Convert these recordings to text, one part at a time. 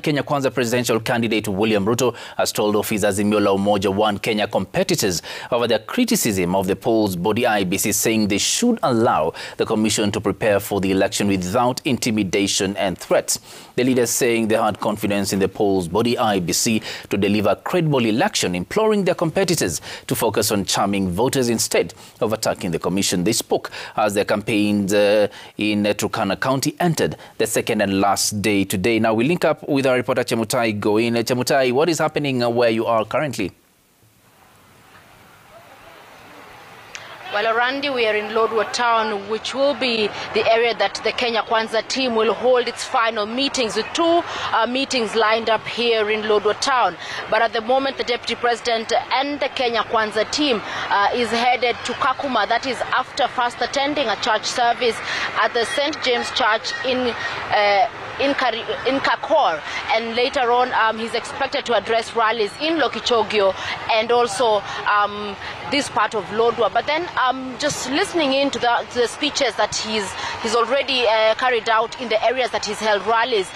Kenya Kwanza presidential candidate William Ruto has told off his Azimio la Umoja One Kenya competitors over their criticism of the polls body IEBC, saying they should allow the commission to prepare for the election without intimidation and threats. The leaders saying they had confidence in the polls body IEBC to deliver a credible election, imploring their competitors to focus on charming voters instead of attacking the commission. They spoke as their campaigns in Turkana County entered the second and last day today. Now we link up with our reporter Chemutai Goin. Chemutai, what is happening where you are currently? Well, Randy, we are in Lodwar town, which will be the area that the Kenya Kwanza team will hold its final meetings, with two meetings lined up here in Lodwar town. But at the moment, the Deputy President and the Kenya Kwanza team is headed to Kakuma. That is after first attending a church service at the St. James Church in Kakor, and later on he's expected to address rallies in Lokichogio and also this part of Lodwar. But then just listening into the speeches that he's already carried out in the areas that he's held rallies,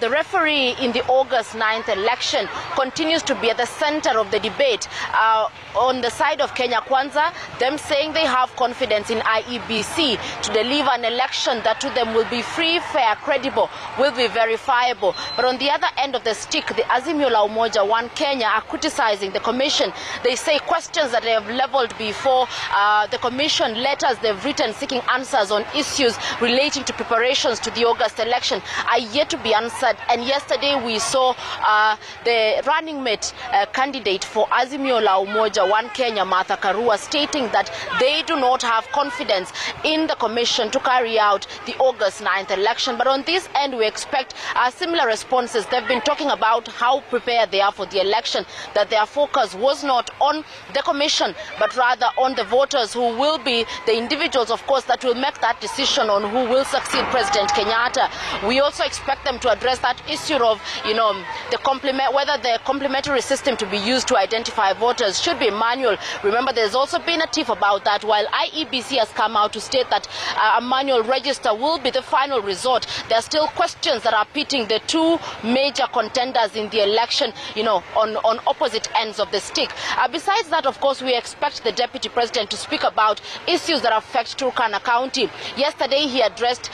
the referee in the August 9th election continues to be at the center of the debate. On the side of Kenya Kwanza, them saying they have confidence in IEBC to deliver an election that to them will be free, fair, credible, will be verifiable. But on the other end of the stick, the Azimio la Umoja One Kenya are criticizing the commission. They say questions that they have leveled before the commission, letters they've written seeking answers on issues relating to preparations to the August election are yet to be answered. And yesterday we saw the running mate candidate for Azimio la Umoja One Kenya, Martha Karua, stating that they do not have confidence in the commission to carry out the August 9th election. But on this end, we expect similar responses. They've been talking about how prepared they are for the election, that their focus was not on the commission, but rather on the voters, who will be the individuals, of course, that will make that decision on who will succeed President Kenyatta. We also expect them to address that issue of, whether the complementary system to be used to identify voters should be manual. Remember, there's also been a tiff about that, while IEBC has come out to state that a manual register will be the final resort. There are still questions that are pitting the two major contenders in the election, on opposite ends of the stick. Besides that, of course, we expect the Deputy President to speak about issues that affect Turkana County. Yesterday, he addressed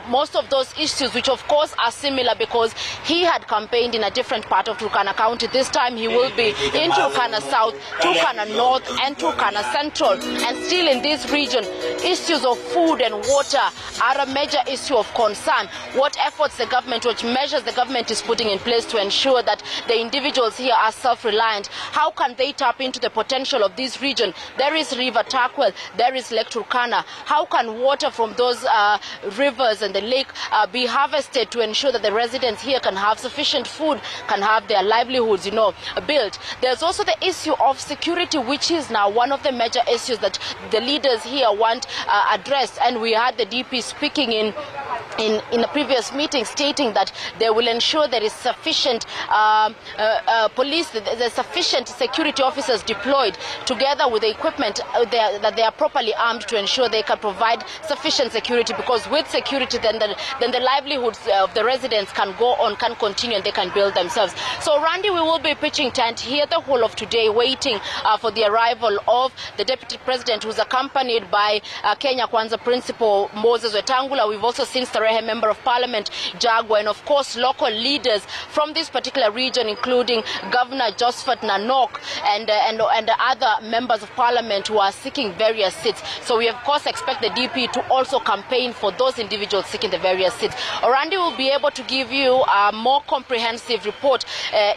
most of those issues, which of course are similar because he had campaigned in a different part of Turkana County. This time he will be in Turkana South, Turkana North and Turkana Central. And still in this region, issues of food and water are a major issue of concern. What efforts the government, which measures the government is putting in place to ensure that the individuals here are self-reliant? How can they tap into the potential of this region? There is River Tarkwell, there is Lake Turkana. How can water from those rivers and the lake be harvested to ensure that the residents here can have sufficient food, can have their livelihoods, built? There's also the issue of security, which is now one of the major issues that the leaders here want addressed. And we had the DP speaking in a previous meeting, stating that they will ensure there is sufficient police, there's sufficient security officers deployed, together with the equipment that they are properly armed to ensure they can provide sufficient security, because with security then the livelihoods of the residents can go on, can continue, and they can build themselves. So Randy, we will be pitching tent here the whole of today, waiting for the arrival of the Deputy President, who's accompanied by Kenya Kwanza Principal Moses Wetangula. We've also seen Starehe Member of Parliament Jagwa, and of course local leaders from this particular region, including Governor Josephat Nanok and other members of Parliament who are seeking various seats. So we of course expect the DP to also campaign for those individuals seeking the various seats. Randy will be able to give you a more comprehensive report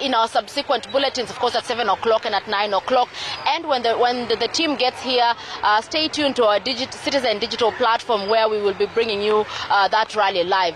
in our subsequent bulletins, of course at 7 o'clock and at 9 o'clock. And when the team gets here, stay tuned to our Citizen Digital platform, where we will be bringing you that rally live.